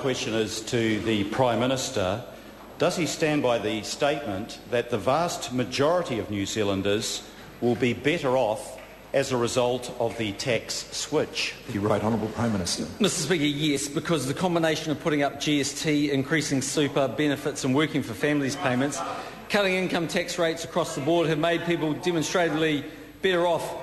Question is to the Prime Minister. Does he stand by the statement that the vast majority of New Zealanders will be better off as a result of the tax switch? The Right Honourable Prime Minister. Mr Speaker, yes, because the combination of putting up GST, increasing super benefits and working for families payments, cutting income tax rates across the board have made people demonstrably better off.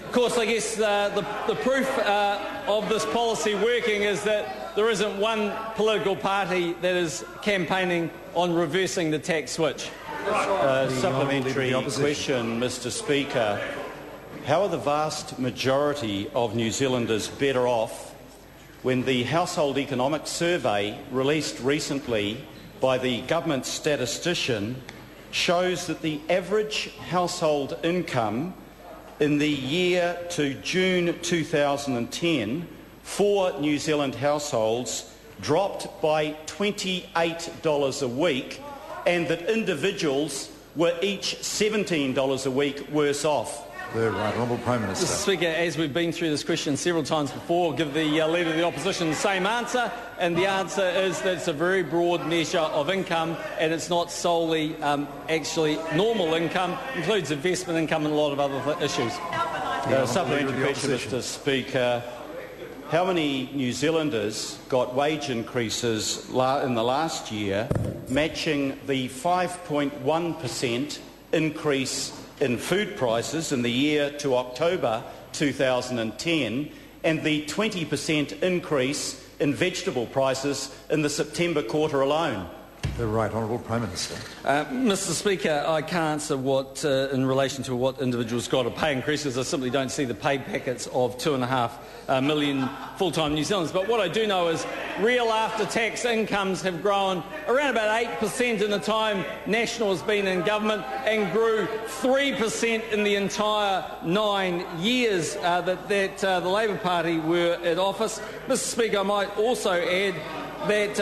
Of course, I guess the proof of this policy working is that there isn't one political party that is campaigning on reversing the tax switch. Supplementary question, Mr Speaker. How are the vast majority of New Zealanders better off when the Household Economic Survey released recently by the government statistician shows that the average household income in the year to June 2010 for New Zealand households dropped by $28 a week, and that individuals were each $17 a week worse off? The Right Honourable Prime Minister. Mr Speaker, as we've been through this question several times before, give the Leader of the Opposition the same answer, and the answer is that it's a very broad measure of income, and it's not solely actually normal income, includes investment income and a lot of other issues. Supplementary question, Mr Speaker. How many New Zealanders got wage increases in the last year matching the 5.1% increase in food prices in the year to October 2010 and the 20% increase in vegetable prices in the September quarter alone? The Right Honourable Prime Minister. Mr Speaker, I can't answer what, in relation to what individuals got a pay increase, because I simply don't see the pay packets of 2.5 million full-time New Zealanders. But what I do know is real after-tax incomes have grown around about 8% in the time National has been in government, and grew 3% in the entire 9 years that the Labor Party were in office. Mr Speaker, I might also add that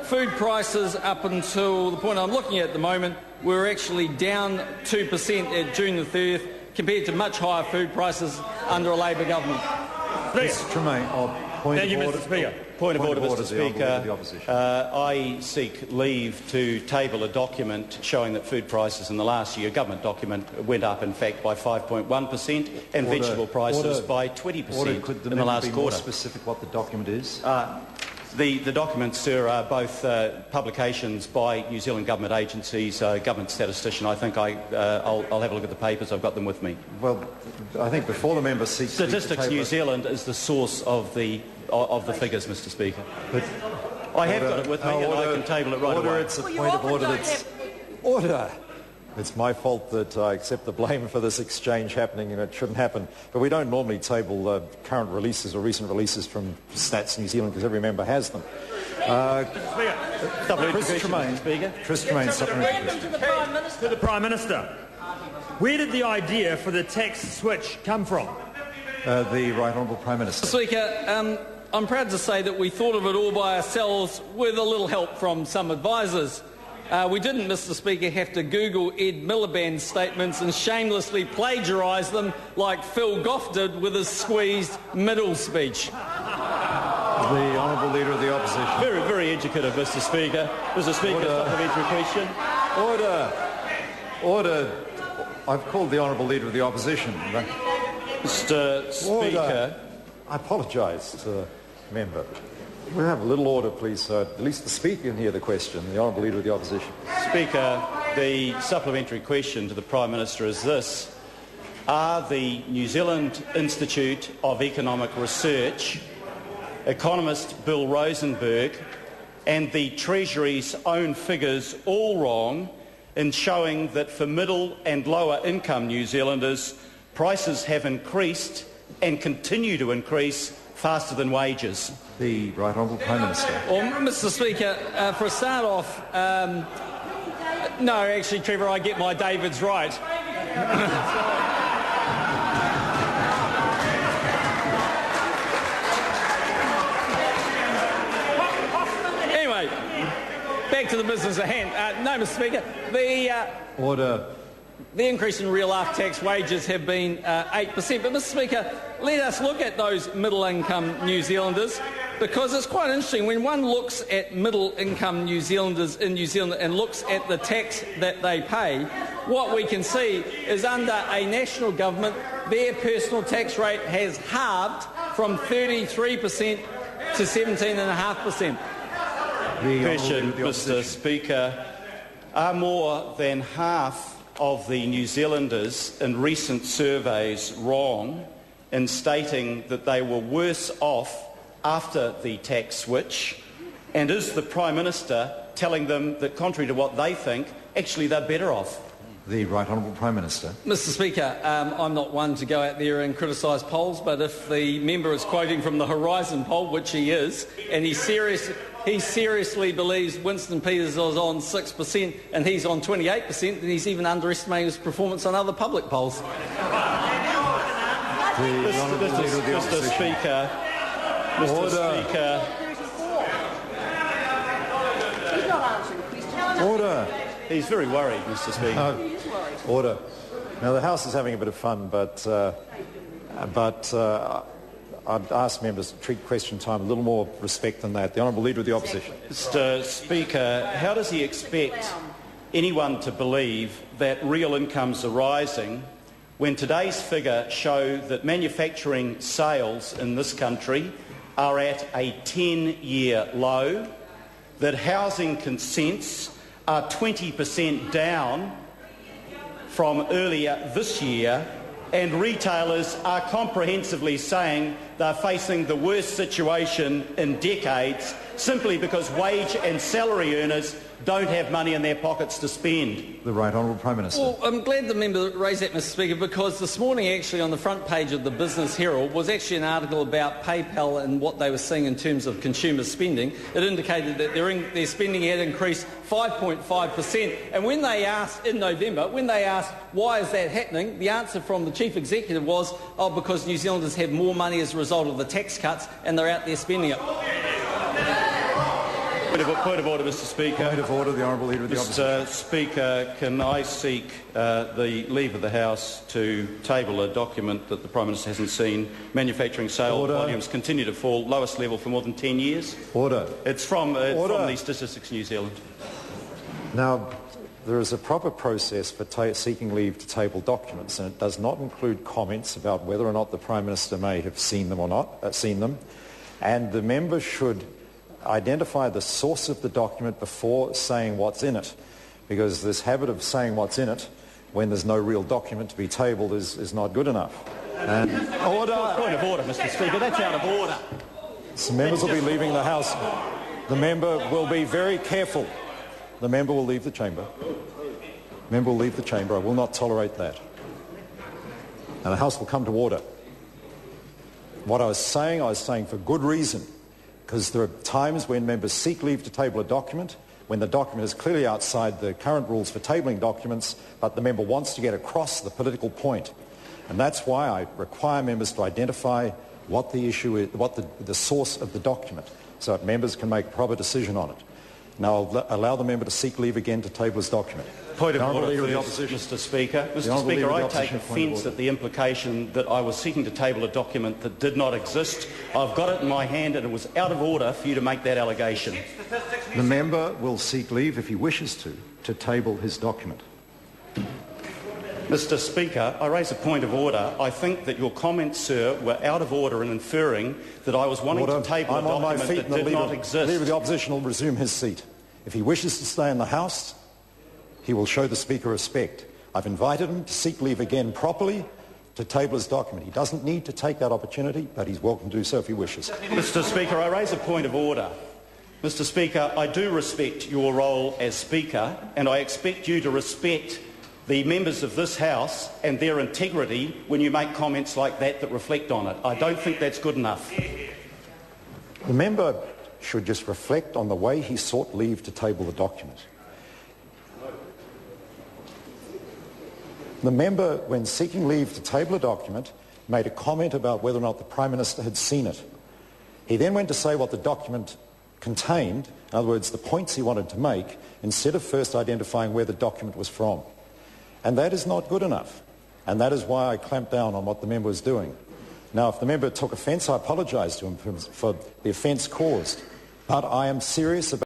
food prices up until the point I'm looking at the moment were actually down 2% at June the 30th, compared to much higher food prices under a Labor government. Mr Tremaine, point Thank of you, order. Mr Speaker. Point of order, Mr Speaker. I seek leave to table a document showing that food prices in the last year, a government document, went up in fact by 5.1% and vegetable prices by 20% in the last be quarter. More specific what the document is? The documents, sir, are both publications by New Zealand government agencies, government statistician. I think I'll have a look at the papers. I've got them with me. Well, I think before the member seeks Statistics New Zealand is the source of the figures, Mr Speaker. But I have got it with me, and I can table it right away. It's a point of order that's... Order! It's my fault that I accept the blame for this exchange happening, and it shouldn't happen. But we don't normally table current releases or recent releases from Stats New Zealand, because every member has them. Chris Tremaine, supplementary. To the Prime Minister. Where did the idea for the tax switch come from? The Right Honourable Prime Minister. Speaker, I'm proud to say that we thought of it all by ourselves with a little help from some advisers. We didn't, Mr Speaker, have to Google Ed Miliband's statements and shamelessly plagiarise them like Phil Goff did with his squeezed middle speech. The Honourable Leader of the Opposition. Very, very educative, Mr Speaker. Mr Speaker, supplementary question. Order. Order. I've called the Honourable Leader of the Opposition. Mr Speaker. I apologise to the member. We'll have a little order, please, so at least the Speaker can hear the question, the Honourable Leader of the Opposition. Speaker, the supplementary question to the Prime Minister is this. Are the New Zealand Institute of Economic Research, economist Bill Rosenberg, and the Treasury's own figures all wrong in showing that for middle and lower income New Zealanders, prices have increased and continue to increase faster than wages? The Right Honourable Prime Minister. Well, Mr Speaker, for a start off, no, actually, Trevor, I get my Davids right. Anyway, back to the business at hand. No, Mr Speaker, Order. The increase in real after-tax wages have been 8%. But, Mr Speaker, let us look at those middle-income New Zealanders. Because it's quite interesting when one looks at middle-income New Zealanders in New Zealand and looks at the tax that they pay, what we can see is under a national government, their personal tax rate has halved from 33% to 17.5%. Question, Mr. Speaker. Are more than half of the New Zealanders in recent surveys wrong in stating that they were worse off after the tax switch? And is the Prime Minister telling them that, contrary to what they think, actually they're better off? The Right Honourable Prime Minister. Mr. Speaker, I'm not one to go out there and criticise polls, but if the member is quoting from the Horizon poll, which he is, and he seriously believes Winston Peters is on 6% and he's on 28%, then he's even underestimating his performance on other public polls. Mr. Speaker. Order. He's very worried, Mr. Speaker. Order. Now, the House is having a bit of fun, but I'd ask members to treat question time a little more respect than that. The Honourable Leader of the Opposition. Mr. Speaker, how does he expect anyone to believe that real incomes are rising when today's figures show that manufacturing sales in this country are at a 10-year low, that housing consents are 20% down from earlier this year, and retailers are comprehensively saying they're facing the worst situation in decades simply because wage and salary earners don't have money in their pockets to spend? The Right Honourable Prime Minister. Well, I'm glad the member raised that, Mr. Speaker, because this morning actually on the front page of the Business Herald was actually an article about PayPal and what they were seeing in terms of consumer spending. It indicated that their spending had increased 5.5%, and when they asked in November, why is that happening, the answer from the Chief Executive was, because New Zealanders have more money as a result of the tax cuts and they're out there spending it. Point of order, Mr. Speaker. Point of order, the Honourable Leader of the Opposition. Mr. Speaker, can I seek the leave of the House to table a document that the Prime Minister hasn't seen? Manufacturing sales volumes continue to fall, lowest level for more than 10 years. Order. It's from the Statistics New Zealand. Now, there is a proper process for seeking leave to table documents, and it does not include comments about whether or not the Prime Minister may have seen them or not, and the member should identify the source of the document before saying what's in it, because this habit of saying what's in it when there's no real document to be tabled is not good enough. And Point of order, Mr. Speaker. That's out of order. Some members will be leaving the House. The member will be very careful. The member will leave the chamber. The member will leave the chamber. I will not tolerate that. And the House will come to order. What I was saying for good reason, because there are times when members seek leave to table a document, when the document is clearly outside the current rules for tabling documents, but the member wants to get across the political point. And that's why I require members to identify what the issue is, what the source of the document, so that members can make a proper decision on it. Now I'll allow the member to seek leave again to table his document. Point of order, Mr. Speaker. Mr. Speaker, I take offence at the implication that I was seeking to table a document that did not exist. I've got it in my hand and it was out of order for you to make that allegation. The member will seek leave, if he wishes to table his document. Mr. Speaker, I raise a point of order. I think that your comments, sir, were out of order in inferring that I was wanting to table a document that did not exist. The Leader of the Opposition will resume his seat. If he wishes to stay in the House, he will show the Speaker respect. I've invited him to seek leave again properly to table his document. He doesn't need to take that opportunity, but he's welcome to do so if he wishes. Mr. Speaker, I raise a point of order. Mr. Speaker, I do respect your role as Speaker, and I expect you to respect the members of this House and their integrity when you make comments like that reflect on it. I don't think that's good enough. The member should just reflect on the way he sought leave to table the document. The member, when seeking leave to table a document, made a comment about whether or not the Prime Minister had seen it. He then went to say what the document contained, in other words, the points he wanted to make, instead of first identifying where the document was from. And that is not good enough. And that is why I clamped down on what the member was doing. Now, if the member took offence, I apologise to him for the offence caused. But I am serious about